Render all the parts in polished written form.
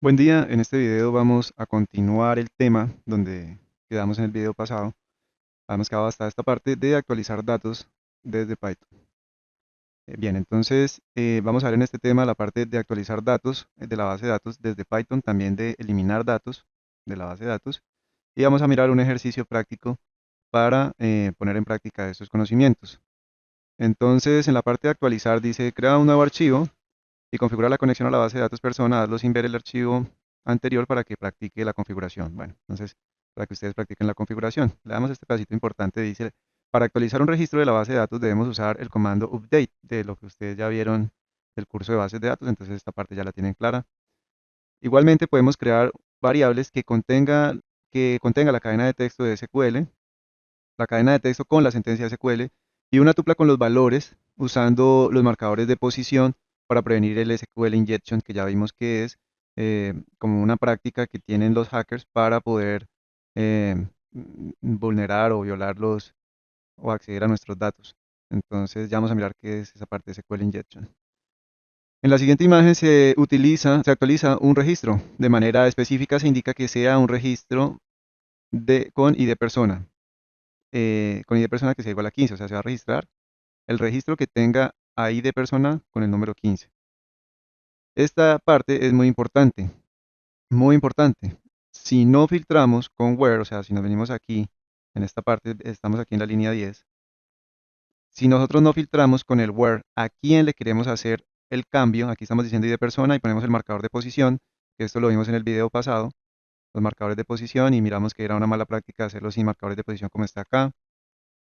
Buen día, en este video vamos a continuar el tema donde quedamos en el video pasado. Habíamos quedado hasta esta parte de actualizar datos desde Python. Bien, entonces vamos a ver en este tema la parte de actualizar datos de la base de datos desde Python, también de eliminar datos de la base de datos. Y vamos a mirar un ejercicio práctico para poner en práctica estos conocimientos. Entonces, en la parte de actualizar dice, crea un nuevo archivo y configura la conexión a la base de datos persona, hazlo sin ver el archivo anterior para que practique la configuración. Bueno, entonces, para que ustedes practiquen la configuración, le damos este pedacito importante, dice, para actualizar un registro de la base de datos debemos usar el comando update, de lo que ustedes ya vieron del curso de bases de datos, entonces esta parte ya la tienen clara. Igualmente podemos crear variables que contenga la cadena de texto de SQL, la cadena de texto con la sentencia SQL y una tupla con los valores usando los marcadores de posición para prevenir el SQL injection, que ya vimos que es como una práctica que tienen los hackers para poder vulnerar o violarlos o acceder a nuestros datos. Entonces ya vamos a mirar qué es esa parte de SQL injection. En la siguiente imagen se actualiza un registro. De manera específica se indica que sea un registro con ID persona. Con ID persona que sea igual a 15, o sea, se va a registrar el registro que tenga ID persona con el número 15. Esta parte es muy importante, muy importante. Si no filtramos con where, o sea, si nos venimos aquí, en esta parte, estamos aquí en la línea 10, si nosotros no filtramos con el where a quién le queremos hacer el cambio, aquí estamos diciendo ID persona y ponemos el marcador de posición, que esto lo vimos en el video pasado, los marcadores de posición y miramos que era una mala práctica hacerlo sin marcadores de posición como está acá,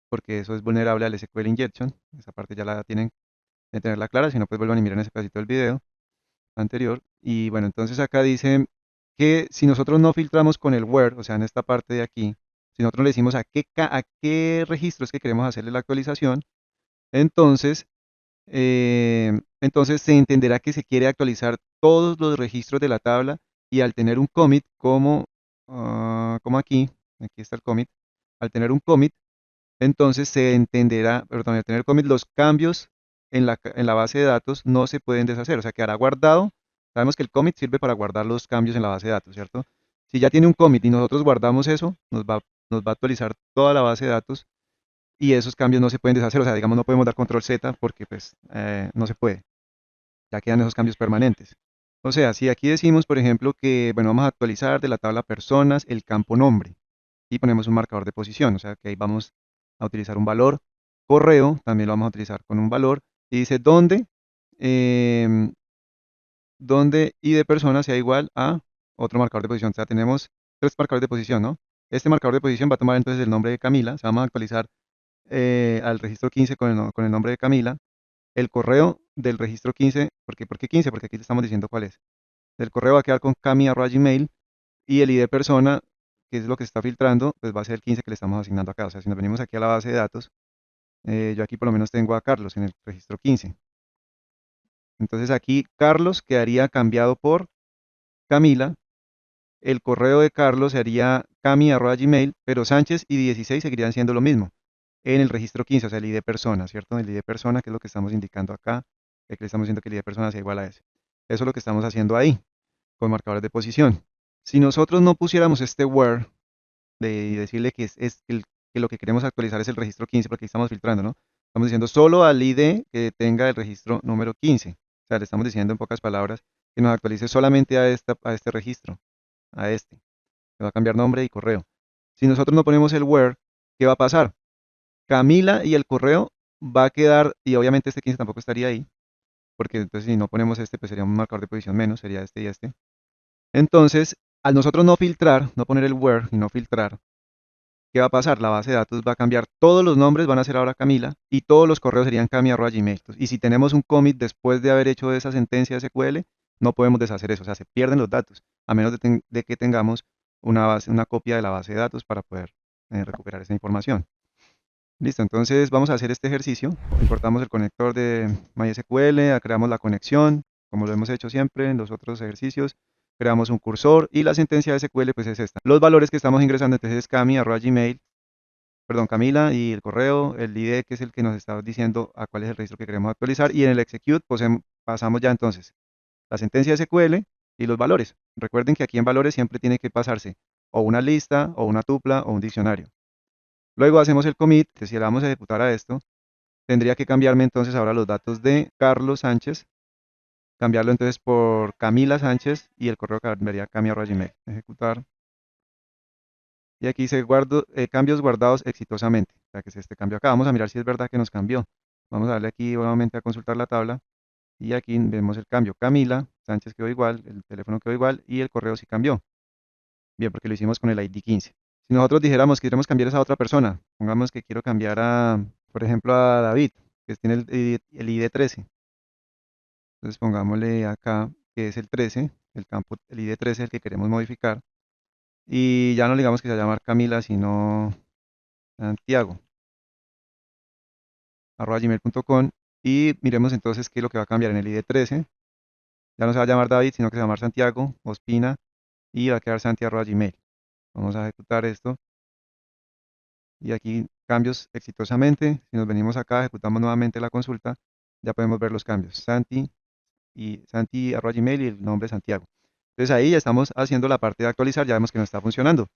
porque eso es vulnerable al SQL injection, esa parte ya la tienen que tenerla clara, si no pues vuelvan y miren ese pedacito del video anterior. Y bueno, entonces acá dice que si nosotros no filtramos con el where, o sea, en esta parte de aquí, si nosotros le decimos a qué registros que queremos hacerle la actualización, entonces, entonces se entenderá que se quiere actualizar todos los registros de la tabla y al tener un commit como aquí está el commit, al tener un commit, entonces se entenderá, perdón, al tener commit, los cambios en la base de datos no se pueden deshacer, o sea, quedará guardado. Sabemos que el commit sirve para guardar los cambios en la base de datos, ¿cierto? Si ya tiene un commit y nosotros guardamos eso, nos va a actualizar toda la base de datos y esos cambios no se pueden deshacer, o sea, digamos, no podemos dar control Z porque pues no se puede, ya quedan esos cambios permanentes. O sea, si aquí decimos, por ejemplo, que, bueno, vamos a actualizar de la tabla personas el campo nombre y ponemos un marcador de posición, o sea, que ahí vamos a utilizar un valor. Correo también lo vamos a utilizar con un valor y dice em, donde y de persona sea igual a otro marcador de posición. O sea, tenemos tres marcadores de posición, ¿no? Este marcador de posición va a tomar entonces el nombre de Camila, se vamos a actualizar al registro 15 con el nombre de Camila, el correo del registro 15, ¿por qué 15? Porque aquí te estamos diciendo cuál es. El correo va a quedar con cami@gmail y el ID persona, que es lo que se está filtrando, pues va a ser el 15 que le estamos asignando acá. O sea, si nos venimos aquí a la base de datos, yo aquí por lo menos tengo a Carlos en el registro 15. Entonces aquí Carlos quedaría cambiado por Camila. El correo de Carlos sería cami@gmail, pero Sánchez y 16 seguirían siendo lo mismo en el registro 15, o sea, el ID persona, ¿cierto? El ID persona, que es lo que estamos indicando acá, que le estamos diciendo que el ID persona sea igual a ese. Eso es lo que estamos haciendo ahí, con marcadores de posición. Si nosotros no pusiéramos este where de decirle que lo que queremos actualizar es el registro 15, porque aquí estamos filtrando, ¿no? Estamos diciendo solo al ID que tenga el registro número 15. O sea, le estamos diciendo en pocas palabras que nos actualice solamente a este registro, a este, que va a cambiar nombre y correo. Si nosotros no ponemos el where, ¿qué va a pasar? Camila y el correo va a quedar, y obviamente este 15 tampoco estaría ahí, porque entonces si no ponemos este, pues sería un marcador de posición menos, sería este y este. Entonces, al nosotros no filtrar, no poner el where y no filtrar, ¿qué va a pasar? La base de datos va a cambiar, todos los nombres van a ser ahora Camila y todos los correos serían cami@gmail. Y si tenemos un commit después de haber hecho esa sentencia SQL, no podemos deshacer eso, o sea, se pierden los datos, a menos de que tengamos una copia de la base de datos para poder recuperar esa información. Listo, entonces vamos a hacer este ejercicio. Importamos el conector de MySQL, creamos la conexión, como lo hemos hecho siempre en los otros ejercicios. Creamos un cursor y la sentencia de SQL pues es esta. Los valores que estamos ingresando entonces es cami@gmail, perdón, Camila y el correo, el ID que es el que nos está diciendo a cuál es el registro que queremos actualizar y en el execute pues pasamos ya entonces la sentencia de SQL y los valores. Recuerden que aquí en valores siempre tiene que pasarse o una lista, o una tupla, o un diccionario. Luego hacemos el commit, que si le vamos a ejecutar a esto, tendría que cambiarme entonces ahora los datos de Carlos Sánchez, cambiarlo entonces por Camila Sánchez y el correo cambiaría a cami@gmail. Ejecutar. Y aquí dice cambios guardados exitosamente. O sea que es este cambio acá. Vamos a mirar si es verdad que nos cambió. Vamos a darle aquí nuevamente a consultar la tabla. Y aquí vemos el cambio. Camila Sánchez quedó igual, el teléfono quedó igual y el correo sí cambió. Bien, porque lo hicimos con el ID 15. Si nosotros dijéramos que queremos cambiar a esa otra persona, pongamos que quiero cambiar a, por ejemplo, a David, que tiene el ID 13. Entonces pongámosle acá que es el 13, el campo, el ID 13 es el que queremos modificar. Y ya no le digamos que se va a llamar Camila, sino Santiago, @gmail.com. Y miremos entonces qué es lo que va a cambiar en el ID 13. Ya no se va a llamar David, sino que se va a llamar Santiago, Ospina, y va a quedar santi@gmail. Vamos a ejecutar esto. Y aquí cambios exitosamente. Si nos venimos acá, ejecutamos nuevamente la consulta, ya podemos ver los cambios. Santi@gmail y el nombre Santiago. Entonces ahí ya estamos haciendo la parte de actualizar, ya vemos que no está funcionando.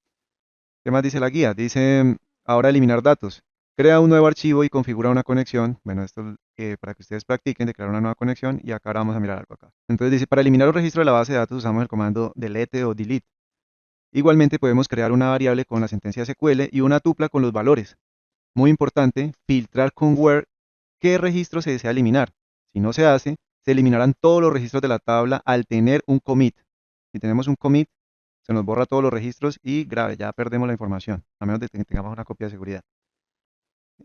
¿Qué más dice la guía? Dice, ahora eliminar datos. Crea un nuevo archivo y configura una conexión. Bueno, esto para que ustedes practiquen de crear una nueva conexión y acá ahora vamos a mirar algo acá. Entonces dice, para eliminar un registro de la base de datos usamos el comando delete o delete. Igualmente podemos crear una variable con la sentencia SQL y una tupla con los valores. Muy importante, filtrar con where qué registro se desea eliminar. Si no se hace, se eliminarán todos los registros de la tabla al tener un commit. Si tenemos un commit, se nos borra todos los registros y grave, ya perdemos la información, a menos de que tengamos una copia de seguridad.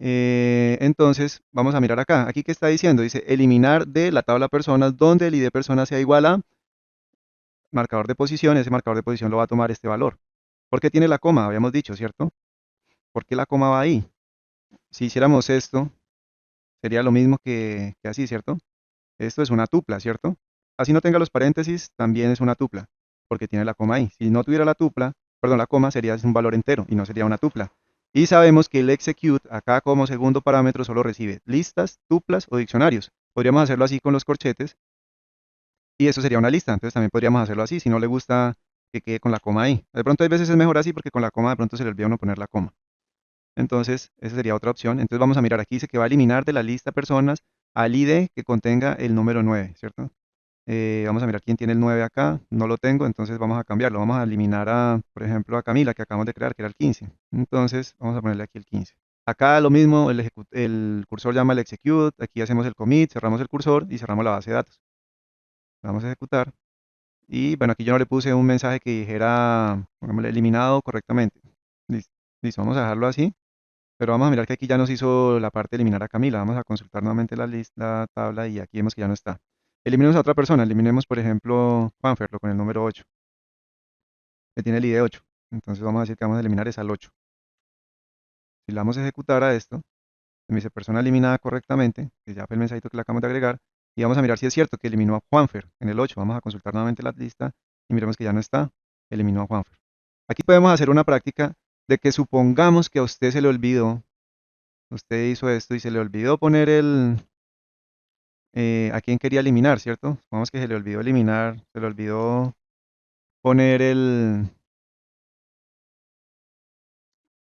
Entonces, vamos a mirar acá. Aquí, ¿qué está diciendo? Dice eliminar de la tabla personas donde el ID persona sea igual a marcador de posición. Ese marcador de posición lo va a tomar este valor. ¿Por qué tiene la coma? Habíamos dicho, ¿cierto? ¿Por qué la coma va ahí? Si hiciéramos esto, sería lo mismo que así, ¿cierto? Esto es una tupla, ¿cierto? Así no tenga los paréntesis, también es una tupla, porque tiene la coma ahí. Si no tuviera la tupla, perdón, la coma sería un valor entero y no sería una tupla. Y sabemos que el execute acá como segundo parámetro solo recibe listas, tuplas o diccionarios. Podríamos hacerlo así con los corchetes y eso sería una lista. Entonces también podríamos hacerlo así si no le gusta que quede con la coma ahí. De pronto hay veces es mejor así porque con la coma de pronto se le olvida a uno poner la coma. Entonces, esa sería otra opción. Entonces vamos a mirar aquí, dice que va a eliminar de la lista personas al ID que contenga el número 9, ¿cierto? Vamos a mirar quién tiene el 9 acá, no lo tengo, entonces vamos a cambiarlo. Vamos a eliminar a, por ejemplo, a Camila, que acabamos de crear, que era el 15. Entonces, vamos a ponerle aquí el 15. Acá lo mismo, el cursor llama el execute, aquí hacemos el commit, cerramos el cursor y cerramos la base de datos. Vamos a ejecutar. Y bueno, aquí yo no le puse un mensaje que dijera, pongámosle, eliminado correctamente. Listo, listo, vamos a dejarlo así. Pero vamos a mirar que aquí ya nos hizo la parte de eliminar a Camila. Vamos a consultar nuevamente la lista, la tabla y aquí vemos que ya no está. Eliminemos a otra persona. Eliminemos, por ejemplo, Juanferlo con el número 8, que tiene el ID 8. Entonces vamos a decir que vamos a eliminar es al 8. Si le damos a ejecutar a esto, me dice persona eliminada correctamente, que ya fue el mensajito que le acabamos de agregar. Y vamos a mirar si es cierto que eliminó a Juanfer en el 8. Vamos a consultar nuevamente la lista y miremos que ya no está. Eliminó a Juanfer. Aquí podemos hacer una práctica de que supongamos que a usted se le olvidó. Usted hizo esto y se le olvidó poner a quién quería eliminar, ¿cierto? Supongamos que se le olvidó eliminar, se le olvidó poner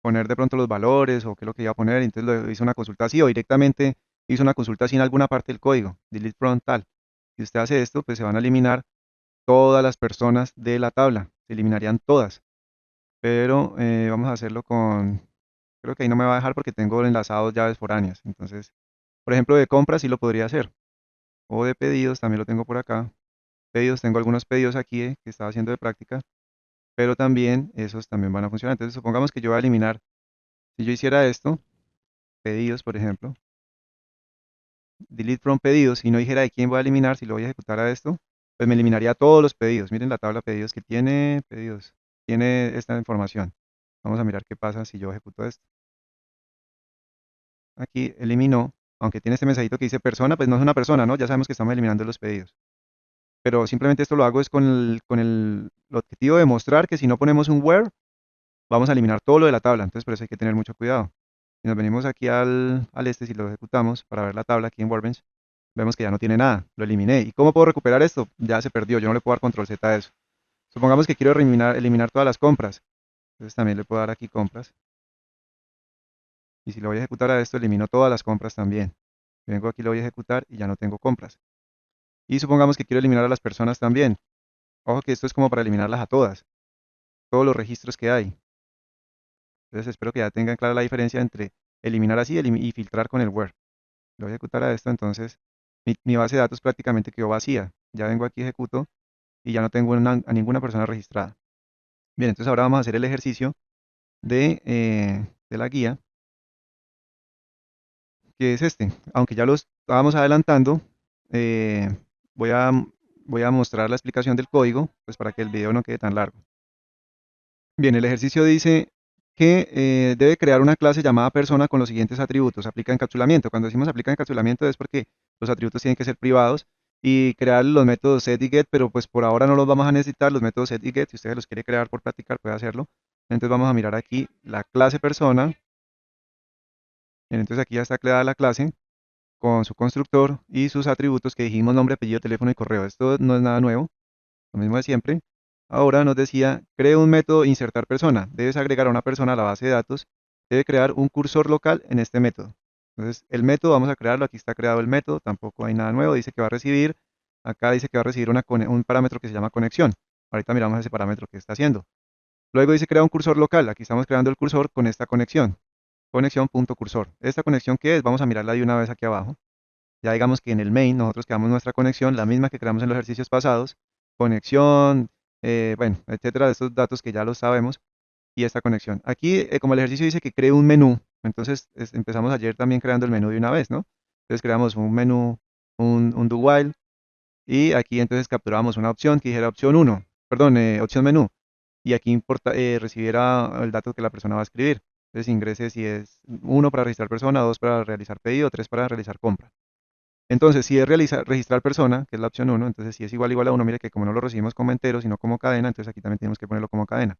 poner de pronto los valores o qué es lo que iba a poner, entonces lo hizo una consulta así o directamente hizo una consulta así en alguna parte del código, delete from tal. Si usted hace esto, pues se van a eliminar todas las personas de la tabla, se eliminarían todas, pero vamos a hacerlo creo que ahí no me va a dejar porque tengo enlazados llaves foráneas, entonces, por ejemplo, de compras sí lo podría hacer, o de pedidos también lo tengo por acá. Pedidos, tengo algunos pedidos aquí que estaba haciendo de práctica, pero también esos también van a funcionar. Entonces, supongamos que yo voy a eliminar, si yo hiciera esto, pedidos, por ejemplo, delete from pedidos, y no dijera de quién voy a eliminar, si lo voy a ejecutar a esto, pues me eliminaría todos los pedidos. Miren la tabla de pedidos que tiene, pedidos, tiene esta información. Vamos a mirar qué pasa si yo ejecuto esto. Aquí eliminó, aunque tiene este mensajito que dice persona, pues no es una persona, ¿no? Ya sabemos que estamos eliminando los pedidos. Pero simplemente esto lo hago es con el objetivo de mostrar que si no ponemos un where, vamos a eliminar todo lo de la tabla, entonces por eso hay que tener mucho cuidado. Si nos venimos aquí al este, si lo ejecutamos para ver la tabla aquí en Workbench, Vemos que ya no tiene nada, lo eliminé. ¿Y cómo puedo recuperar esto? Ya se perdió, yo no le puedo dar control Z a eso. Supongamos que quiero eliminar todas las compras. Entonces también le puedo dar aquí compras. Y si lo voy a ejecutar a esto, elimino todas las compras también. Vengo aquí, lo voy a ejecutar y ya no tengo compras. Y supongamos que quiero eliminar a las personas también. Ojo que esto es como para eliminarlas a todas, todos los registros que hay. Entonces espero que ya tengan clara la diferencia entre eliminar así y filtrar con el where. Lo voy a ejecutar a esto, entonces mi base de datos prácticamente quedó vacía. Ya vengo aquí, ejecuto y ya no tengo a ninguna persona registrada. Bien, entonces ahora vamos a hacer el ejercicio de la guía, que es este. Aunque ya lo estábamos adelantando, eh, voy a, voy a mostrar la explicación del código, pues para que el video no quede tan largo. Bien, el ejercicio dice que debe crear una clase llamada persona con los siguientes atributos. Aplica encapsulamiento. Cuando decimos aplica encapsulamiento es porque los atributos tienen que ser privados y crear los métodos set y get, pero pues por ahora no los vamos a necesitar, los métodos set y get. Si ustedes los quiere crear por practicar, puede hacerlo. Entonces vamos a mirar aquí la clase persona. Bien, entonces aquí ya está creada la clase con su constructor y sus atributos que dijimos nombre, apellido, teléfono y correo. Esto no es nada nuevo, lo mismo de siempre. Ahora nos decía, cree un método insertar persona. Debes agregar a una persona a la base de datos. Debe crear un cursor local en este método. Entonces, el método vamos a crearlo. Aquí está creado el método. Tampoco hay nada nuevo. Dice que va a recibir. Acá dice que va a recibir un parámetro que se llama conexión. Ahorita miramos ese parámetro que está haciendo. Luego dice crea un cursor local. Aquí estamos creando el cursor con esta conexión. Conexión.cursor. ¿Esta conexión qué es? Vamos a mirarla de una vez aquí abajo. Ya digamos que en el main nosotros creamos nuestra conexión, la misma que creamos en los ejercicios pasados, conexión, bueno, etcétera, de estos datos que ya los sabemos, y esta conexión. Aquí, como el ejercicio dice que cree un menú, entonces empezamos ayer también creando el menú de una vez, ¿no? Entonces creamos un menú, un do while, y aquí entonces capturamos una opción que dijera opción uno, perdón, opción menú, y aquí recibiera el dato que la persona va a escribir. Entonces ingrese si es uno para registrar persona, dos para realizar pedido, tres para realizar compra. Entonces, si es registrar persona, que es la opción uno, entonces si es igual a uno, mire que como no lo recibimos como entero, sino como cadena, entonces aquí también tenemos que ponerlo como cadena.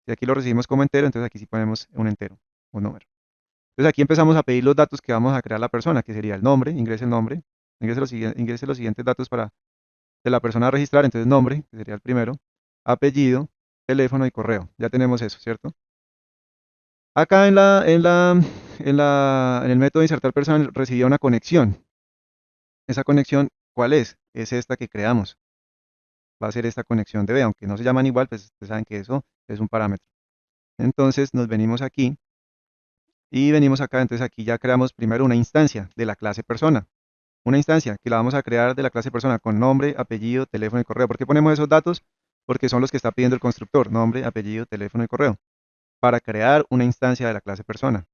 Si aquí lo recibimos como entero, entonces aquí sí ponemos un entero, un número. Entonces aquí empezamos a pedir los datos que vamos a crear la persona, que sería el nombre, ingrese el nombre, ingrese los siguientes datos de la persona a registrar, entonces nombre, que sería el primero, apellido, teléfono y correo. Ya tenemos eso, ¿cierto? Acá en el método de insertar persona recibía una conexión. Esa conexión, ¿cuál es? Es esta que creamos. Va a ser esta conexión de B, aunque no se llaman igual, pues ustedes saben que eso es un parámetro. Entonces nos venimos aquí y venimos acá, entonces aquí ya creamos primero una instancia de la clase persona. Una instancia que la vamos a crear de la clase persona con nombre, apellido, teléfono y correo. ¿Por qué ponemos esos datos? Porque son los que está pidiendo el constructor, nombre, apellido, teléfono y correo, para crear una instancia de la clase persona.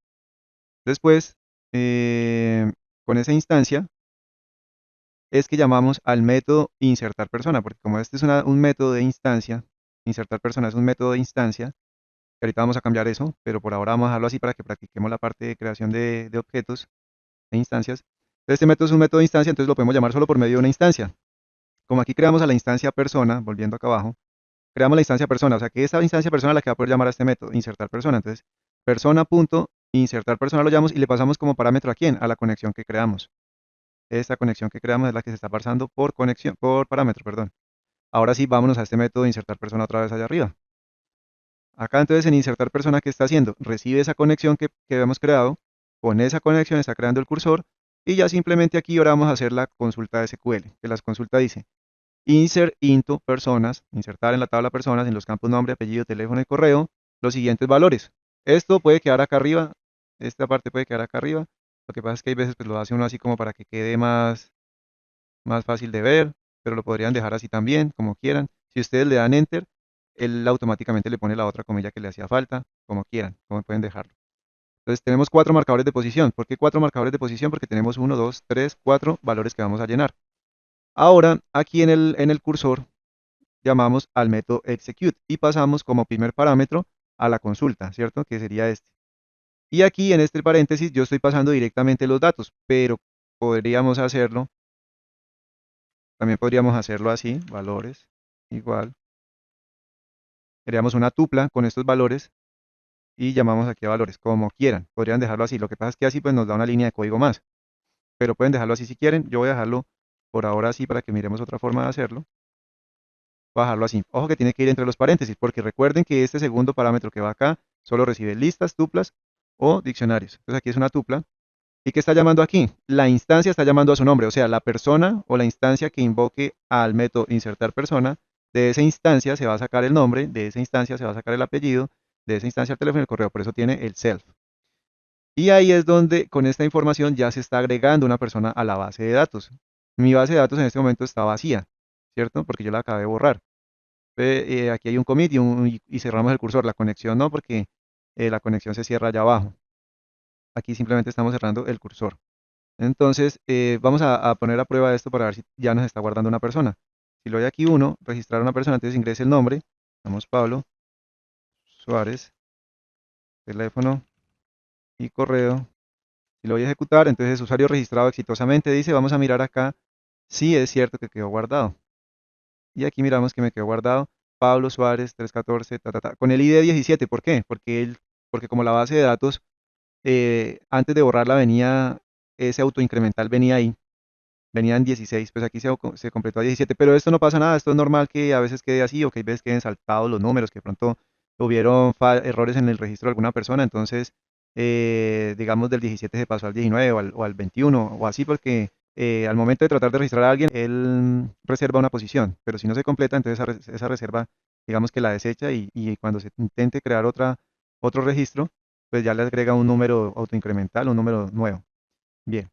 Después, eh, con esa instancia, es que llamamos al método insertar persona, porque como este es un método de instancia, insertar persona es un método de instancia, que ahorita vamos a cambiar eso, pero por ahora vamos a dejarlo así para que practiquemos la parte de creación de objetos e instancias. Entonces, este método es un método de instancia, entonces lo podemos llamar solo por medio de una instancia. Como aquí creamos a la instancia persona, volviendo acá abajo, creamos la instancia persona, o sea que esta instancia persona es la que va a poder llamar a este método, insertar persona. Entonces, persona.insertar persona lo llamamos y le pasamos como parámetro a quién, a la conexión que creamos. Esta conexión que creamos es la que se está pasando por conexión, por parámetro, perdón. Ahora sí, vámonos a este método de insertar persona otra vez allá arriba. Acá entonces en insertar persona, ¿qué está haciendo? Recibe esa conexión que habíamos creado, con esa conexión está creando el cursor y ya simplemente aquí ahora vamos a hacer la consulta de SQL, que la consulta dice insert into personas, insertar en la tabla personas en los campos nombre, apellido, teléfono y correo los siguientes valores. Esto puede quedar acá arriba, esta parte puede quedar acá arriba. Lo que pasa es que hay veces pues lo hace uno así como para que quede más fácil de ver, pero lo podrían dejar así también, como quieran. Si ustedes le dan enter, él automáticamente le pone la otra comilla que le hacía falta, como quieran, como pueden dejarlo. Entonces tenemos cuatro marcadores de posición. ¿Por qué cuatro marcadores de posición? Porque tenemos uno, dos, tres, cuatro valores que vamos a llenar. Ahora, aquí en el cursor, llamamos al método execute y pasamos como primer parámetro a la consulta, ¿cierto? Que sería este. Y aquí en este paréntesis yo estoy pasando directamente los datos, pero podríamos hacerlo, también podríamos hacerlo así, valores, igual. Creamos una tupla con estos valores y llamamos aquí a valores, como quieran. Podrían dejarlo así. Lo que pasa es que así pues nos da una línea de código más. pero pueden dejarlo así si quieren. Yo voy a dejarlo por ahora así para que miremos otra forma de hacerlo. Voy a dejarlo así. Ojo que tiene que ir entre los paréntesis, porque recuerden que este segundo parámetro que va acá solo recibe listas, tuplas o diccionarios. Entonces aquí es una tupla. ¿Y qué está llamando aquí? La instancia está llamando a su nombre, o sea, la persona o la instancia que invoque al método insertar persona, de esa instancia se va a sacar el nombre, de esa instancia se va a sacar el apellido, de esa instancia el teléfono y el correo, por eso tiene el self. Y ahí es donde con esta información ya se está agregando una persona a la base de datos. Mi base de datos en este momento está vacía, ¿cierto? Porque yo la acabé de borrar. Aquí hay un commit y cerramos el cursor, la conexión no, porque la conexión se cierra allá abajo. Aquí simplemente estamos cerrando el cursor. Entonces, vamos a poner a prueba esto para ver si ya nos está guardando una persona. Si le doy aquí uno, registrar una persona, entonces ingrese el nombre. Damos Pablo Suárez, teléfono y correo. Si lo voy a ejecutar, entonces usuario registrado exitosamente dice, vamos a mirar acá si es cierto que quedó guardado. Y aquí miramos que me quedó guardado Pablo Suárez 314, con el ID 17. ¿Por qué? Porque como la base de datos, antes de borrarla venía, ese autoincremental venía ahí. Venían 16, pues aquí se completó a 17, pero esto no pasa nada, esto es normal que a veces quede así o que a veces queden saltados los números, que de pronto hubieron errores en el registro de alguna persona, entonces digamos del 17 se pasó al 19 o al 21 o así porque al momento de tratar de registrar a alguien, él reserva una posición, pero si no se completa, entonces esa reserva digamos que la desecha y cuando se intente crear otro registro, pues ya le agrega un número autoincremental, un número nuevo. Bien.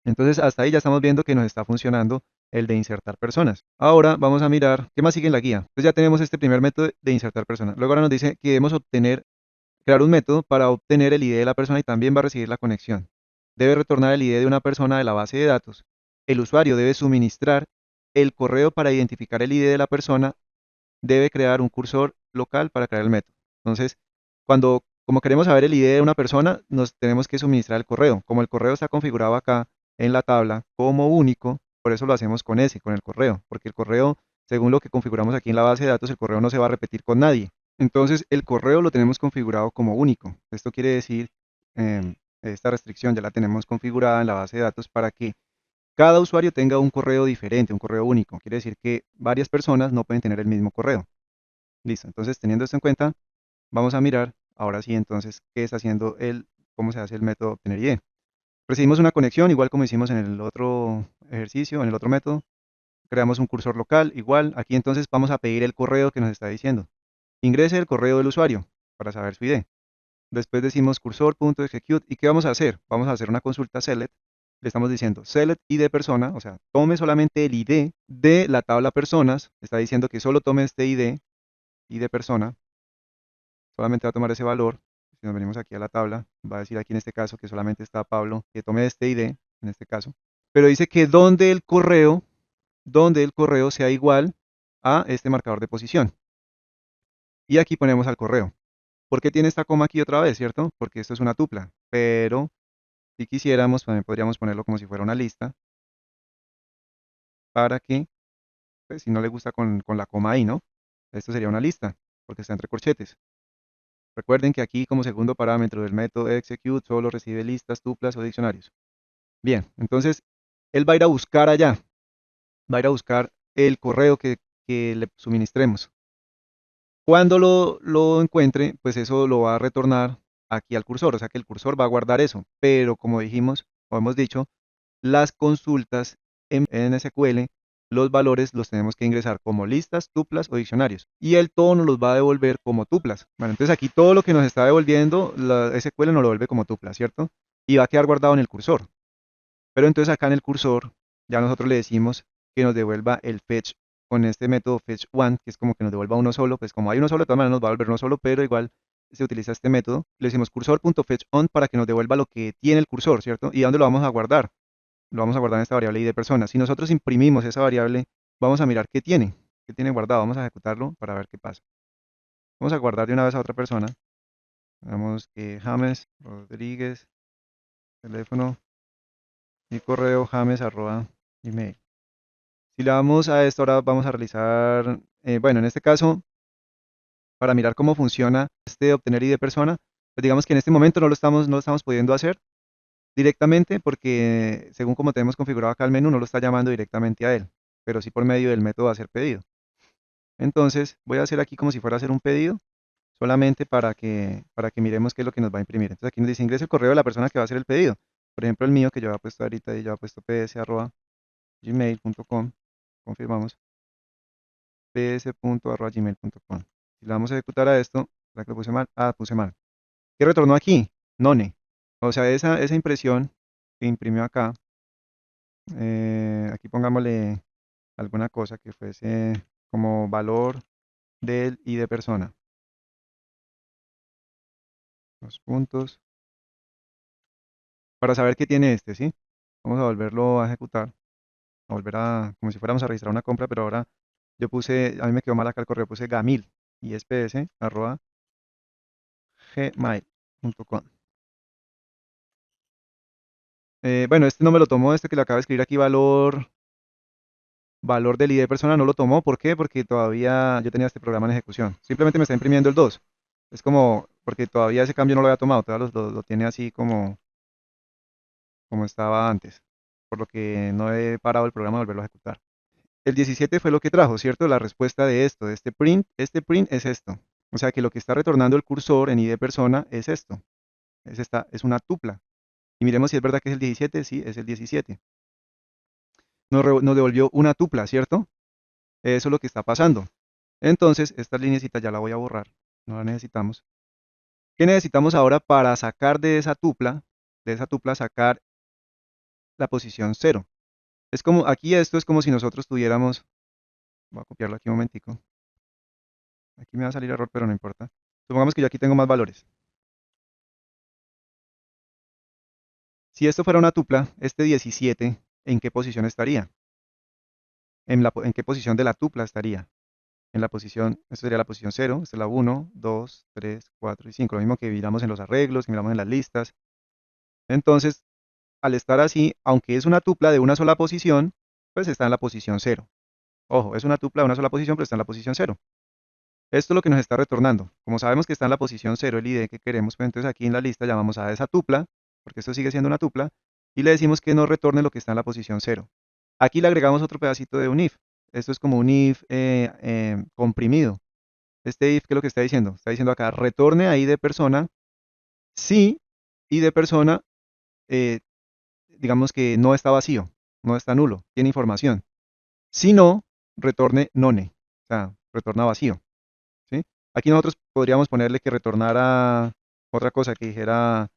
Entonces, hasta ahí ya estamos viendo que nos está funcionando el de insertar personas. Ahora vamos a mirar qué más sigue en la guía. Entonces ya tenemos este primer método de insertar personas. Luego ahora nos dice que debemos crear un método para obtener el ID de la persona y también va a recibir la conexión. Debe retornar el ID de una persona de la base de datos. El usuario debe suministrar el correo para identificar el ID de la persona. Debe crear un cursor local para crear el método. Entonces, como queremos saber el ID de una persona, nos tenemos que suministrar el correo. Como el correo está configurado acá en la tabla como único, por eso lo hacemos con el correo, porque el correo, según lo que configuramos aquí en la base de datos, el correo no se va a repetir con nadie. Entonces, el correo lo tenemos configurado como único. Esto quiere decir, esta restricción ya la tenemos configurada en la base de datos para que cada usuario tenga un correo diferente, un correo único. Quiere decir que varias personas no pueden tener el mismo correo. Listo. Entonces, teniendo esto en cuenta, vamos a mirar ahora sí entonces qué está haciendo cómo se hace el método obtener ID. Recibimos una conexión, igual como hicimos en el otro ejercicio, en el otro método. Creamos un cursor local, igual. Aquí entonces vamos a pedir el correo que nos está diciendo. Ingrese el correo del usuario para saber su ID. Después decimos cursor.execute. ¿Y qué vamos a hacer? Vamos a hacer una consulta select. Le estamos diciendo select ID persona, o sea, tome solamente el ID de la tabla personas. Está diciendo que solo tome este ID persona. Solamente va a tomar ese valor. Si nos venimos aquí a la tabla, va a decir aquí en este caso que solamente está Pablo, que tome este ID, en este caso. Pero dice que donde el correo sea igual a este marcador de posición. Y aquí ponemos al correo. ¿Por qué tiene esta coma aquí otra vez, cierto? Porque esto es una tupla. Pero si quisiéramos, también podríamos ponerlo como si fuera una lista para que, pues, si no le gusta con la coma ahí, ¿no? Esto sería una lista, porque está entre corchetes. Recuerden que aquí como segundo parámetro del método execute solo recibe listas, tuplas o diccionarios. Bien, entonces él va a ir a buscar allá, va a ir a buscar el correo que le suministremos. Cuando lo encuentre, pues eso lo va a retornar aquí al cursor, o sea que el cursor va a guardar eso. Pero como dijimos, o hemos dicho, las consultas en SQL, los valores los tenemos que ingresar como listas, tuplas o diccionarios. Y él todo nos los va a devolver como tuplas. Bueno, entonces aquí todo lo que nos está devolviendo, la SQL nos lo devuelve como tuplas, ¿cierto? Y va a quedar guardado en el cursor. Pero entonces acá en el cursor ya nosotros le decimos que nos devuelva el fetch con este método fetch one, que es como que nos devuelva uno solo, pues como hay uno solo, de todas maneras nos va a devolver uno solo, pero igual se utiliza este método. Le decimos cursor.fetchOn para que nos devuelva lo que tiene el cursor, ¿cierto? ¿Y a dónde lo vamos a guardar? Lo vamos a guardar en esta variable id de persona. Si nosotros imprimimos esa variable, vamos a mirar qué tiene guardado. Vamos a ejecutarlo para ver qué pasa. Vamos a guardar de una vez a otra persona. Vamos que James Rodríguez, teléfono y correo james@gmail. Si le damos a esto, ahora vamos a realizar, bueno, en este caso, para mirar cómo funciona este obtener ID de persona, pues digamos que en este momento no lo estamos pudiendo hacer, directamente porque según como tenemos configurado acá el menú, no lo está llamando directamente a él, pero sí por medio del método hacer pedido. Entonces voy a hacer aquí como si fuera a hacer un pedido, solamente para que miremos qué es lo que nos va a imprimir. Entonces aquí nos dice ingrese el correo de la persona que va a hacer el pedido. Por ejemplo, el mío que yo había puesto ahorita y yo había puesto ps@gmail.com. Confirmamos, ps.gmail.com. Si le damos a ejecutar a esto, ¿la que lo puse mal? Ah, puse mal. ¿Qué retornó aquí? None. O sea, esa impresión que imprimió acá, aquí pongámosle alguna cosa que fuese como valor del y de persona. Dos puntos. Para saber qué tiene este, ¿sí? Vamos a volverlo a ejecutar, a volver a, como si fuéramos a registrar una compra, pero ahora yo puse, a mí me quedó mal acá el correo, puse gamil y es ps@gmail.com. Bueno, este no me lo tomó, este que le acabo de escribir aquí, valor del ID de persona, no lo tomó. ¿Por qué? Porque todavía yo tenía este programa en ejecución. Simplemente me está imprimiendo el 2. Es como, porque todavía ese cambio no lo había tomado, todavía lo tiene así como estaba antes. Por lo que no he parado el programa de volverlo a ejecutar. El 17 fue lo que trajo, ¿cierto? La respuesta de esto, de este print es esto. O sea que lo que está retornando el cursor en ID persona es esto. Es una tupla. Y miremos si es verdad que es el 17. Sí, es el 17. Nos devolvió una tupla, ¿cierto? Eso es lo que está pasando. Entonces, esta lineecita ya la voy a borrar. No la necesitamos. ¿Qué necesitamos ahora para sacar de esa tupla sacar la posición cero? Es como, aquí esto es como si nosotros tuviéramos, voy a copiarlo aquí un momentico. Aquí me va a salir error, pero no importa. Supongamos que yo aquí tengo más valores. Si esto fuera una tupla, este 17, ¿en qué posición estaría? ¿En qué posición de la tupla estaría? En la posición, esto sería la posición cero, esta es la uno, 2, 3, 4 y 5. Lo mismo que miramos en los arreglos, que miramos en las listas. Entonces, al estar así, aunque es una tupla de una sola posición, pues está en la posición cero. Ojo, es una tupla de una sola posición, pero está en la posición cero. Esto es lo que nos está retornando. Como sabemos que está en la posición cero el ID que queremos, pues entonces aquí en la lista llamamos a esa tupla, porque esto sigue siendo una tupla, y le decimos que nos retorne lo que está en la posición cero. Aquí le agregamos otro pedacito de un if. Esto es como un if comprimido. Este if, ¿qué es lo que está diciendo? Está diciendo acá, retorne a ID de persona si ID de persona, eh, digamos que no está vacío, no está nulo, tiene información. Si no, retorne none, o sea, retorna vacío. ¿Sí? Aquí nosotros podríamos ponerle que retornara otra cosa que dijera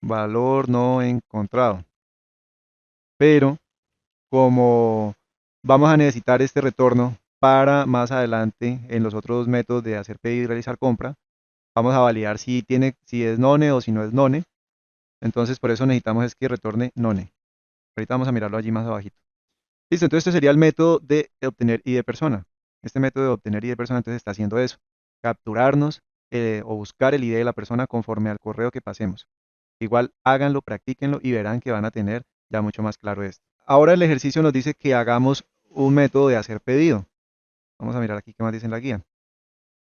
valor no encontrado. Pero como vamos a necesitar este retorno para más adelante en los otros métodos de hacer pedido y realizar compra, vamos a validar si es none o si no es none. Entonces por eso necesitamos es que retorne none. Ahorita vamos a mirarlo allí más abajito. Listo, entonces este sería el método de obtener ID de persona. Este método de obtener ID de persona entonces está haciendo eso, capturarnos o buscar el ID de la persona conforme al correo que pasemos. Igual háganlo, practíquenlo y verán que van a tener ya mucho más claro esto. Ahora el ejercicio nos dice que hagamos un método de hacer pedido. Vamos a mirar aquí qué más dice en la guía.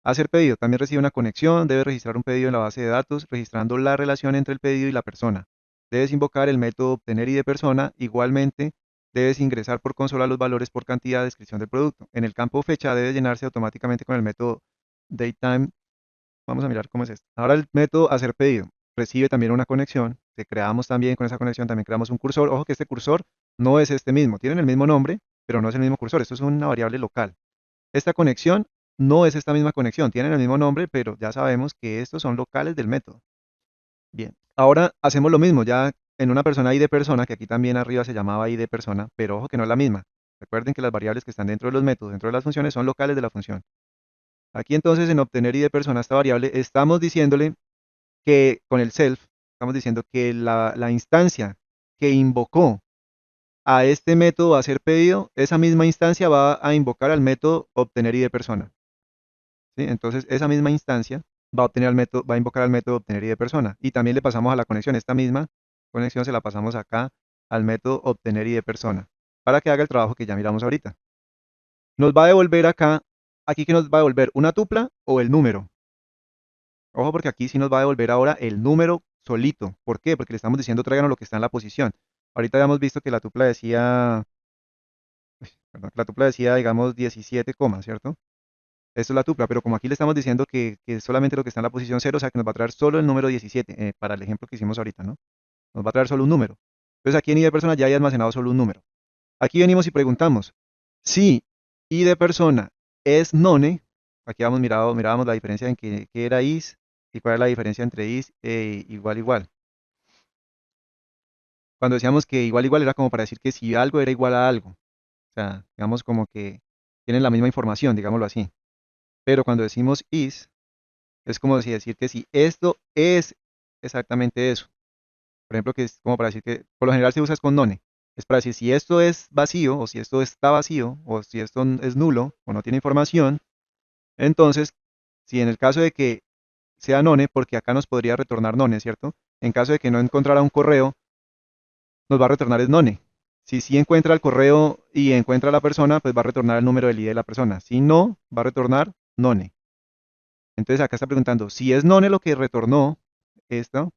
Hacer pedido. También recibe una conexión, debe registrar un pedido en la base de datos, registrando la relación entre el pedido y la persona. Debes invocar el método obtener ID de persona. Igualmente, debes ingresar por consola los valores por cantidad de descripción del producto. En el campo fecha debe llenarse automáticamente con el método datetime. Vamos a mirar cómo es esto. Ahora el método hacer pedido recibe también una conexión, que creamos también con esa conexión, también creamos un cursor. Ojo que este cursor no es este mismo, tienen el mismo nombre, pero no es el mismo cursor, esto es una variable local. Esta conexión no es esta misma conexión, tienen el mismo nombre, pero ya sabemos que estos son locales del método. Bien, ahora hacemos lo mismo, ya en una persona ID persona, que aquí también arriba se llamaba ID persona, pero ojo que no es la misma. Recuerden que las variables que están dentro de los métodos, dentro de las funciones, son locales de la función. Aquí entonces en obtener ID persona esta variable, estamos diciéndole que con el self, estamos diciendo que la instancia que invocó a este método hacer pedido, esa misma instancia va a invocar al método obtener ID persona. ¿Sí? Entonces esa misma instancia va a invocar al método obtener ID persona. Y también le pasamos a la conexión, esta misma conexión se la pasamos acá al método obtener ID persona, para que haga el trabajo que ya miramos ahorita. Nos va a devolver acá, aquí que nos va a devolver una tupla o el número. Ojo porque aquí sí nos va a devolver ahora el número solito. ¿Por qué? Porque le estamos diciendo tráiganos lo que está en la posición. Ahorita habíamos visto que la tupla decía, perdón, que la tupla decía, digamos, 17, ¿cierto? Esto es la tupla, pero como aquí le estamos diciendo que solamente lo que está en la posición cero, o sea que nos va a traer solo el número 17, para el ejemplo que hicimos ahorita, ¿no? Nos va a traer solo un número. Entonces aquí en id de persona ya hay almacenado solo un número. Aquí venimos y preguntamos, si id de persona es none, aquí mirábamos la diferencia en qué era is y cuál es la diferencia entre is e igual igual. Cuando decíamos que igual igual era como para decir que si algo era igual a algo, o sea, digamos como que tienen la misma información, digámoslo así. Pero cuando decimos is, es como si decir que si esto es exactamente eso. Por ejemplo, que es como para decir que por lo general se usa es con none. Es para decir si esto es vacío o si esto está vacío o si esto es nulo o no tiene información. Entonces, si en el caso de que sea none, porque acá nos podría retornar none, ¿cierto? En caso de que no encontrara un correo, nos va a retornar es none. Si sí encuentra el correo y encuentra a la persona, pues va a retornar el número del ID de la persona. Si no, va a retornar none. Entonces acá está preguntando, si es none lo que retornó esto,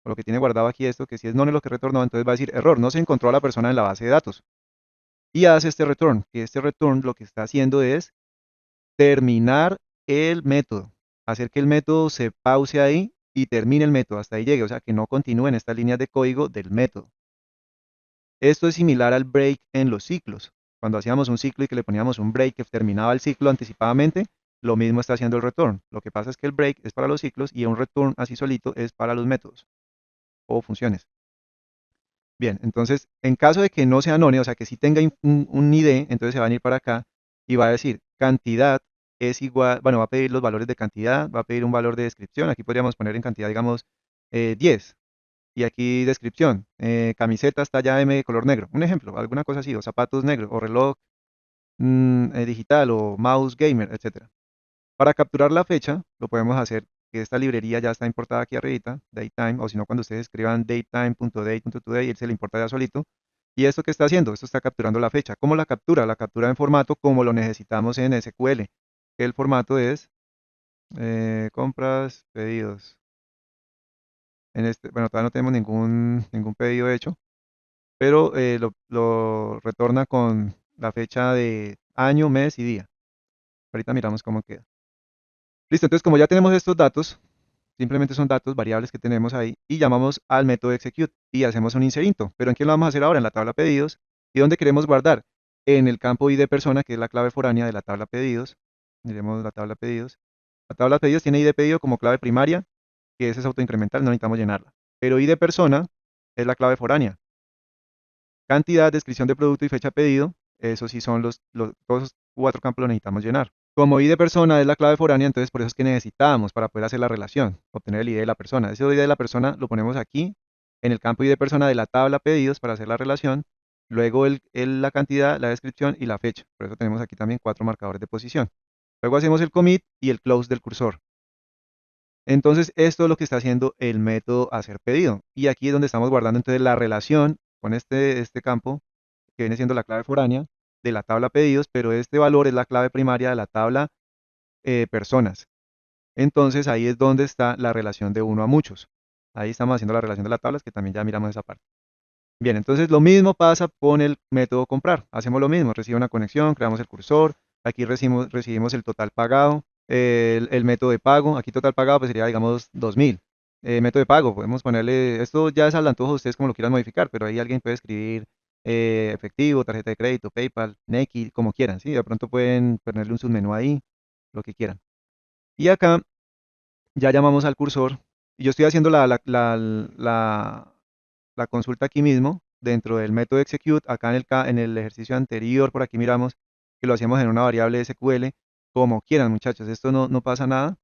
o lo que tiene guardado aquí esto, que si es none lo que retornó, entonces va a decir error, no se encontró a la persona en la base de datos. Y hace este return, que este return lo que está haciendo es terminar el método, hacer que el método se pause ahí y termine el método, hasta ahí llegue, o sea, que no continúe en estas líneas de código del método. Esto es similar al break en los ciclos. Cuando hacíamos un ciclo y que le poníamos un break que terminaba el ciclo anticipadamente, lo mismo está haciendo el return. Lo que pasa es que el break es para los ciclos y un return así solito es para los métodos o funciones. Bien, entonces, en caso de que no sea anónimo, o sea, que sí tenga un ID, entonces se va a venir para acá y va a decir cantidad es igual, bueno, va a pedir los valores de cantidad, va a pedir un valor de descripción. Aquí podríamos poner en cantidad, digamos, 10. Y aquí descripción, camisetas talla M de color negro. Un ejemplo, alguna cosa así, o zapatos negros, o reloj digital, o mouse gamer, etcétera. Para capturar la fecha, lo podemos hacer, que esta librería ya está importada aquí arribita, datetime, o si no, cuando ustedes escriban datetime.date.today, él se le importa ya solito. ¿Y esto qué está haciendo? Esto está capturando la fecha. ¿Cómo la captura? La captura en formato como lo necesitamos en SQL. El formato es compras, pedidos. En este, bueno, todavía no tenemos ningún pedido hecho, pero lo retorna con la fecha de año, mes y día. Ahorita miramos cómo queda. Listo, entonces como ya tenemos estos datos, simplemente son datos, variables que tenemos ahí, y llamamos al método execute y hacemos un inserinto. ¿Pero en qué lo vamos a hacer ahora? En la tabla pedidos. ¿Y dónde queremos guardar? En el campo ID persona, que es la clave foránea de la tabla pedidos. Miremos la tabla pedidos. La tabla pedidos tiene ID pedido como clave primaria, que esa es autoincremental, no necesitamos llenarla. Pero ID persona es la clave foránea. Cantidad, descripción de producto y fecha pedido, eso sí son todos esos cuatro campos los necesitamos llenar. Como ID de persona es la clave foránea, entonces por eso es que necesitamos para poder hacer la relación, obtener el ID de la persona. Ese ID de la persona lo ponemos aquí en el campo ID de persona de la tabla pedidos para hacer la relación, luego la cantidad, la descripción y la fecha. Por eso tenemos aquí también cuatro marcadores de posición. Luego hacemos el commit y el close del cursor. Entonces esto es lo que está haciendo el método hacer pedido. Y aquí es donde estamos guardando entonces la relación con este campo que viene siendo la clave foránea de la tabla pedidos, pero este valor es la clave primaria de la tabla personas. Entonces ahí es donde está la relación de uno a muchos. Ahí estamos haciendo la relación de las tablas, que también ya miramos esa parte. Bien, entonces lo mismo pasa con el método comprar. Hacemos lo mismo, recibe una conexión, creamos el cursor, aquí recibimos el total pagado, el método de pago, aquí total pagado pues sería digamos 2000. Método de pago, podemos ponerle, esto ya es al antojo de ustedes como lo quieran modificar, pero ahí alguien puede escribir efectivo, tarjeta de crédito, PayPal, Nequi, como quieran, ¿sí? De pronto pueden ponerle un submenú ahí, lo que quieran. Y acá ya llamamos al cursor y yo estoy haciendo la consulta aquí mismo, dentro del método execute, acá en el ejercicio anterior, por aquí miramos que lo hacíamos en una variable SQL, como quieran muchachos, esto no pasa nada.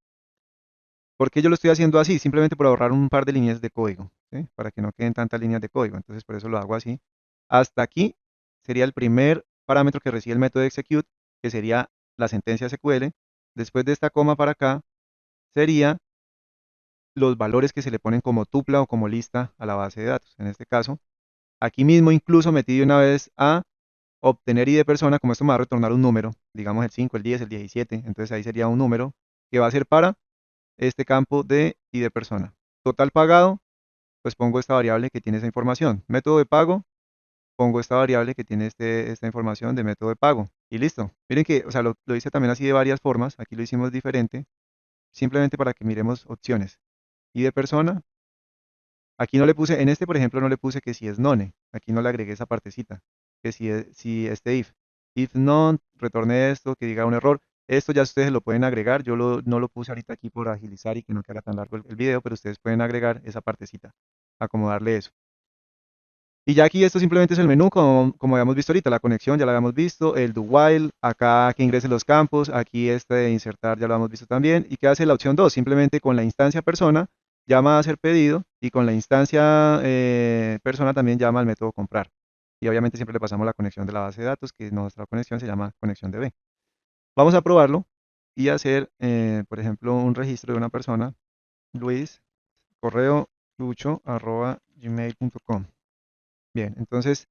¿Por qué yo lo estoy haciendo así? Simplemente por ahorrar un par de líneas de código, ¿sí? Para que no queden tantas líneas de código, entonces por eso lo hago así. Hasta aquí sería el primer parámetro que recibe el método execute, que sería la sentencia SQL. Después de esta coma para acá, sería los valores que se le ponen como tupla o como lista a la base de datos. En este caso, aquí mismo incluso metí de una vez a obtener ID de persona, como esto me va a retornar un número, digamos el 5, el 10, el 17, entonces ahí sería un número que va a ser para este campo de ID de persona. Total pagado, pues pongo esta variable que tiene esa información. Método de pago, pongo esta variable que tiene esta información de método de pago. Y listo. Miren que, o sea, lo hice también así de varias formas. Aquí lo hicimos diferente, simplemente para que miremos opciones. Y de persona, aquí no le puse, en este por ejemplo no le puse que si es none. Aquí no le agregué esa partecita. Que si este if. If none, retorne esto, que diga un error. Esto ya ustedes lo pueden agregar. No lo puse ahorita aquí por agilizar y que no quede tan largo el video, pero ustedes pueden agregar esa partecita. Acomodarle eso. Y ya aquí esto simplemente es el menú, como habíamos visto ahorita, la conexión ya la habíamos visto, el do while, acá que ingresen los campos, aquí este de insertar ya lo hemos visto también. ¿Y qué hace la opción 2? Simplemente con la instancia persona llama a hacer pedido y con la instancia persona también llama al método comprar. Y obviamente siempre le pasamos la conexión de la base de datos, que nuestra conexión se llama conexión DB. Vamos a probarlo y hacer, por ejemplo, un registro de una persona, Luis, correo lucho@gmail.com. Bien, entonces,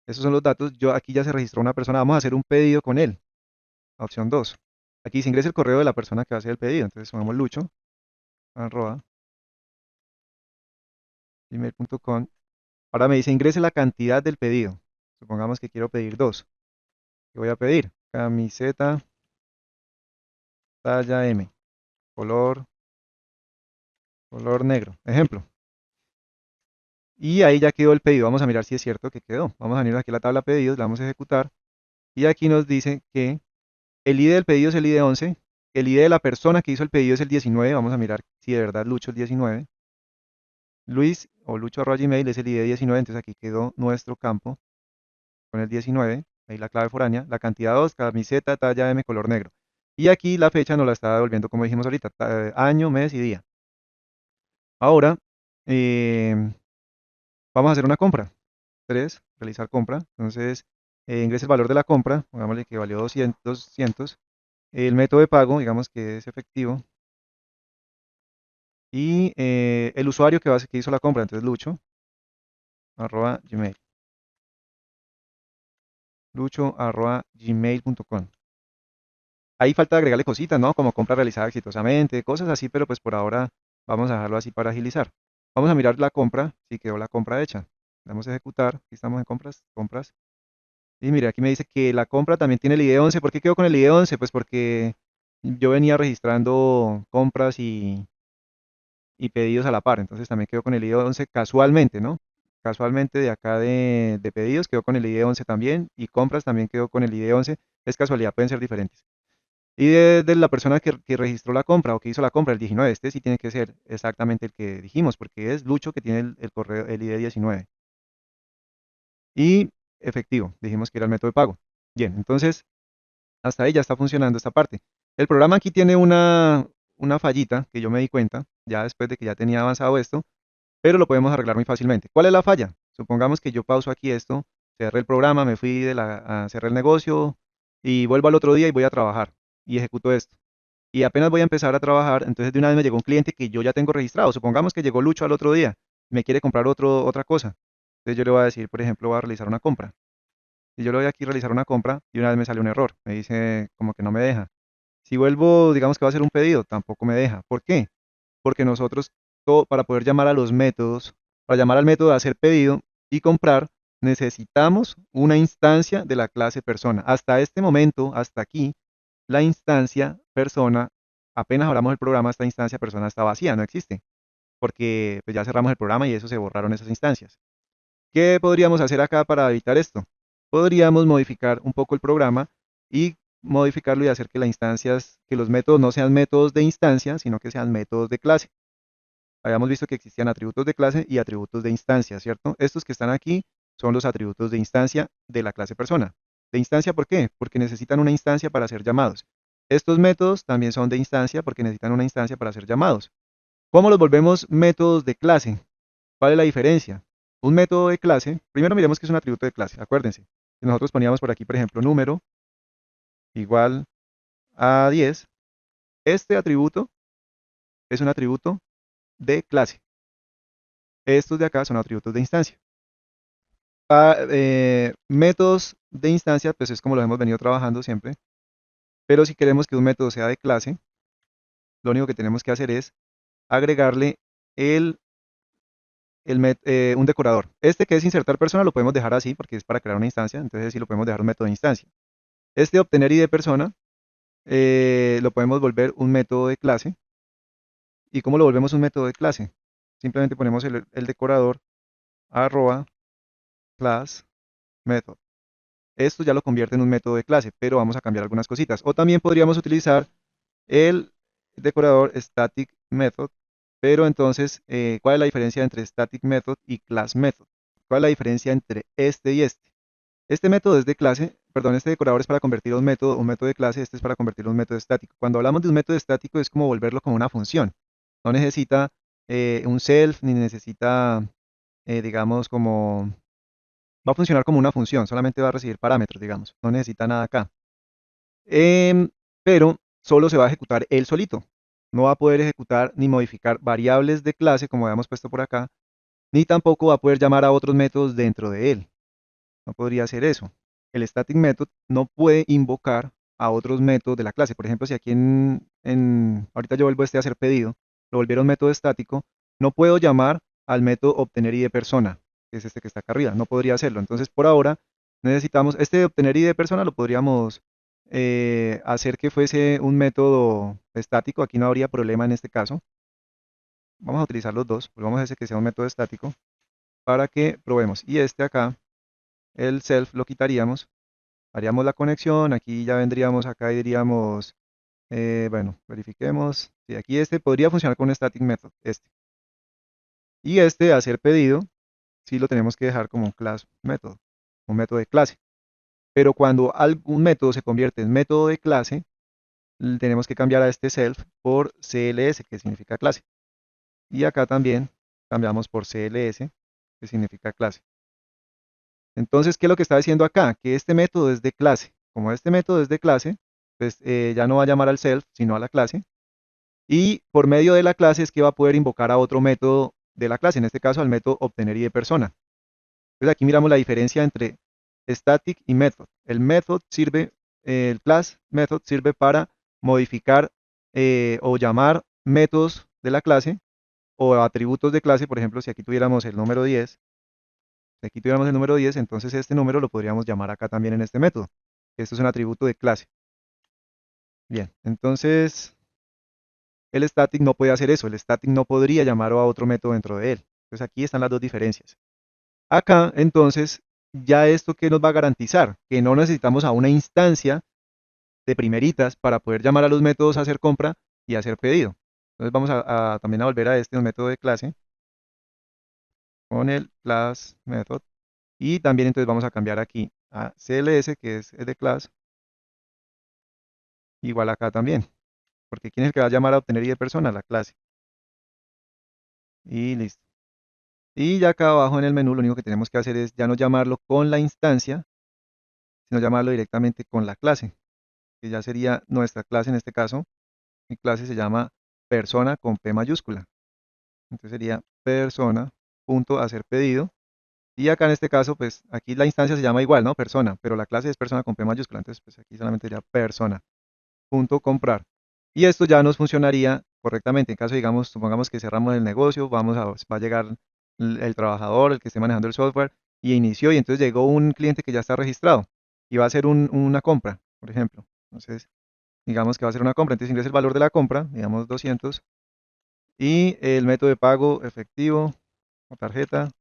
esos son los datos. Yo aquí ya se registró una persona. Vamos a hacer un pedido con él. Opción 2. Aquí se ingresa el correo de la persona que va a hacer el pedido. Entonces, pongamos lucho@gmail.com. Ahora me dice ingrese la cantidad del pedido. Supongamos que quiero pedir dos. ¿Qué voy a pedir? Camiseta talla M. Color, color negro. Ejemplo. Y ahí ya quedó el pedido. Vamos a mirar si es cierto que quedó. Vamos a venir aquí a la tabla pedidos. La vamos a ejecutar. Y aquí nos dice que el ID del pedido es el ID 11. El ID de la persona que hizo el pedido es el 19. Vamos a mirar si de verdad Lucho es 19. Luis o lucho@gmail es el ID 19. Entonces aquí quedó nuestro campo con el 19. Ahí la clave foránea. La cantidad 2, camiseta, talla M, color negro. Y aquí la fecha nos la está devolviendo como dijimos ahorita. Año, mes y día. Ahora eh, vamos a hacer una compra. 3, realizar compra. Entonces ingrese el valor de la compra. Pongámosle que valió 200. El método de pago, digamos que es efectivo. Y el usuario que hizo la compra, entonces lucho@gmail, lucho@gmail.com. Ahí falta agregarle cositas, ¿no? Como compra realizada exitosamente, cosas así, pero pues por ahora vamos a dejarlo así para agilizar. Vamos a mirar la compra, si quedó la compra hecha. Damos a ejecutar, aquí estamos en compras, compras. Y mire, aquí me dice que la compra también tiene el ID 11. ¿Por qué quedó con el ID 11? Pues porque yo venía registrando compras y pedidos a la par. Entonces también quedó con el ID 11 casualmente, ¿no? Casualmente de acá de pedidos quedó con el ID 11 también y compras también quedó con el ID 11. Es casualidad, pueden ser diferentes. Y de la persona que registró la compra o que hizo la compra, el 19, este sí tiene que ser exactamente el que dijimos, porque es Lucho que tiene el correo, el ID 19. Y efectivo, dijimos que era el método de pago. Bien, entonces hasta ahí ya está funcionando esta parte. El programa aquí tiene una fallita que yo me di cuenta, ya después de que ya tenía avanzado esto, pero lo podemos arreglar muy fácilmente. ¿Cuál es la falla? Supongamos que yo pauso aquí esto, cerré el programa, me fui cerré el negocio y vuelvo al otro día y voy a trabajar y ejecuto esto. Y apenas voy a empezar a trabajar, entonces de una vez me llegó un cliente que yo ya tengo registrado. Supongamos que llegó Lucho al otro día y me quiere comprar otra cosa. Entonces yo le voy a decir, por ejemplo, voy a realizar una compra. Si yo le doy aquí realizar una compra y una vez me sale un error, me dice como que no me deja. Si vuelvo, digamos que va a hacer un pedido, tampoco me deja. ¿Por qué? Porque nosotros, para poder llamar a los métodos, para llamar al método de hacer pedido y comprar, necesitamos una instancia de la clase persona. Hasta este momento, hasta aquí, la instancia persona, apenas abramos el programa, esta instancia persona está vacía, no existe, porque pues, ya cerramos el programa y eso se borraron esas instancias. ¿Qué podríamos hacer acá para evitar esto? Podríamos modificar un poco el programa y modificarlo y hacer que las instancias, que los métodos no sean métodos de instancia, sino que sean métodos de clase. Habíamos visto que existían atributos de clase y atributos de instancia, ¿cierto? Estos que están aquí son los atributos de instancia de la clase persona. ¿De instancia por qué? Porque necesitan una instancia para ser llamados. Estos métodos también son de instancia porque necesitan una instancia para ser llamados. ¿Cómo los volvemos métodos de clase? ¿Cuál es la diferencia? Un método de clase, primero miremos que es un atributo de clase, acuérdense. Si nosotros poníamos por aquí, por ejemplo, número igual a 10, este atributo es un atributo de clase. Estos de acá son atributos de instancia. Métodos de instancia, pues es como lo hemos venido trabajando siempre, pero si queremos que un método sea de clase, lo único que tenemos que hacer es agregarle el un decorador. Este que es insertar persona lo podemos dejar así porque es para crear una instancia, entonces sí lo podemos dejar un método de instancia. Este obtener ID persona lo podemos volver un método de clase. ¿Y cómo lo volvemos un método de clase? Simplemente ponemos el decorador arroba class method. Esto ya lo convierte en un método de clase, pero vamos a cambiar algunas cositas. O también podríamos utilizar el decorador static method, pero entonces, ¿cuál es la diferencia entre static method y class method? ¿Cuál es la diferencia entre este y este? Este método es de clase, perdón, este decorador es para convertir un método de clase, este es para convertirlo en un método estático. Cuando hablamos de un método estático es como volverlo como una función. No necesita un self, ni necesita, digamos, como... Va a funcionar como una función, solamente va a recibir parámetros, digamos. No necesita nada acá. Em, pero solo se va a ejecutar él solito. No va a poder ejecutar ni modificar variables de clase, como habíamos puesto por acá, ni tampoco va a poder llamar a otros métodos dentro de él. No podría hacer eso. El static method no puede invocar a otros métodos de la clase. Por ejemplo, si aquí ahorita yo vuelvo a hacer pedido, lo volviera un método estático, no puedo llamar al método obtener ID de persona, que es este que está acá arriba. No podría hacerlo. Entonces, por ahora, necesitamos este de obtener ID de persona, lo podríamos hacer que fuese un método estático. Aquí no habría problema en este caso. Vamos a utilizar los dos. Volvamos a ese que sea un método estático para que probemos. Y este acá, el self, lo quitaríamos, haríamos la conexión, aquí ya vendríamos acá y diríamos, bueno, verifiquemos, si aquí este podría funcionar con un static method, este. Y este, hacer pedido, sí lo tenemos que dejar como un class method, un método de clase. Pero cuando algún método se convierte en método de clase, tenemos que cambiar a este self por CLS, que significa clase. Y acá también cambiamos por CLS, que significa clase. Entonces, ¿qué es lo que está diciendo acá? Que este método es de clase. Como este método es de clase, pues ya no va a llamar al self, sino a la clase. Y por medio de la clase es que va a poder invocar a otro método de la clase, en este caso al método obtener ID de persona. Entonces aquí miramos la diferencia entre static y method. El class method sirve para modificar o llamar métodos de la clase o atributos de clase. Por ejemplo, si aquí tuviéramos el número 10, entonces este número lo podríamos llamar acá también en este método. Esto es un atributo de clase. Bien, entonces el static no puede hacer eso. El static no podría llamar a otro método dentro de él. Entonces aquí están las dos diferencias. Acá, entonces, ya esto que nos va a garantizar que no necesitamos a una instancia de primeritas para poder llamar a los métodos a hacer compra y hacer pedido. Entonces vamos también a volver a este método de clase con el class method. Y también entonces vamos a cambiar aquí a CLS, que es el de class, igual acá también. Porque ¿quién es el que va a llamar a obtener ID de persona? La clase. Y listo. Y ya acá abajo en el menú lo único que tenemos que hacer es ya no llamarlo con la instancia, sino llamarlo directamente con la clase, que ya sería nuestra clase en este caso. Mi clase se llama persona con P mayúscula. Entonces sería persona punto hacer pedido. Y acá en este caso, pues aquí la instancia se llama igual, ¿no? Persona, pero la clase es persona con P mayúscula. Entonces, pues aquí solamente sería persona punto comprar. Y esto ya nos funcionaría correctamente. En caso, digamos, supongamos que cerramos el negocio, va a llegar el trabajador, el que esté manejando el software, y inició, y entonces llegó un cliente que ya está registrado y va a hacer una compra, por ejemplo. Entonces, digamos que va a hacer una compra, entonces ingresa el valor de la compra, digamos 200, y el método de pago efectivo o tarjeta,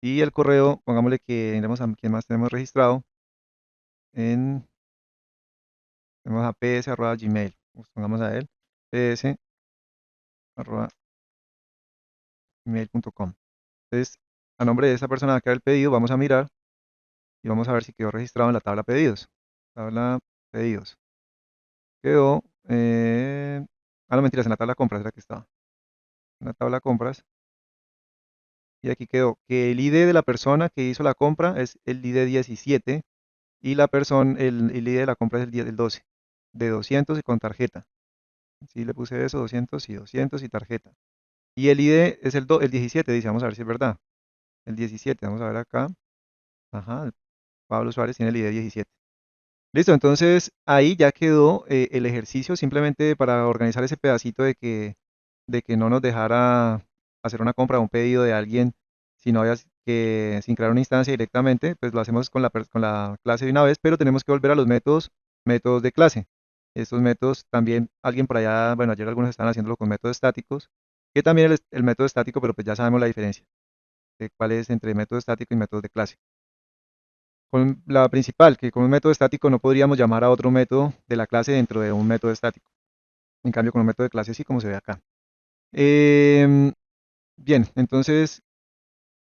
y el correo, pongámosle que iremos a quién más tenemos registrado, tenemos a ps@gmail, pues pongamos a él, ps@gmail.com. Entonces, a nombre de esa persona que haga el pedido, vamos a mirar y vamos a ver si quedó registrado en la tabla pedidos. Tabla pedidos. Quedó, no mentiras, en la tabla compras era que estaba. En la tabla compras. Y aquí quedó que el ID de la persona que hizo la compra es el ID 17 y el ID de la compra es el 12, de 200 y con tarjeta. Sí, le puse eso, 200 y tarjeta. Y el ID es el 17, dice, vamos a ver si es verdad. El 17, vamos a ver acá. Ajá, Pablo Suárez tiene el ID 17. Listo, entonces ahí ya quedó el ejercicio simplemente para organizar ese pedacito de que no nos dejara hacer una compra o un pedido de alguien, si no habías que sin crear una instancia directamente, pues lo hacemos con con la clase de una vez, pero tenemos que volver a los métodos de clase. Estos métodos también, alguien por allá, bueno, ayer algunos estaban haciéndolo con métodos estáticos, que también el método estático, pero pues ya sabemos la diferencia de cuál es entre método estático y métodos de clase. Con la principal, que con un método estático no podríamos llamar a otro método de la clase dentro de un método estático. En cambio, con un método de clase sí, como se ve acá. Em, Bien, entonces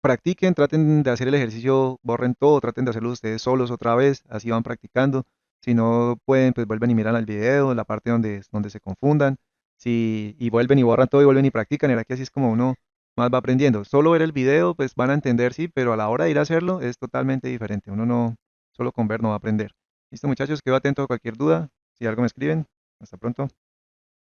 practiquen, traten de hacer el ejercicio, borren todo, traten de hacerlo ustedes solos otra vez, así van practicando. Si no pueden, pues vuelven y miran el video, la parte donde se confundan. Si, y vuelven y borran todo y vuelven y practican, era que así es como uno más va aprendiendo. Solo ver el video, pues van a entender, sí, pero a la hora de ir a hacerlo es totalmente diferente. Uno no, solo con ver no va a aprender. Listo, muchachos, quedo atento a cualquier duda. Si algo me escriben. Hasta pronto.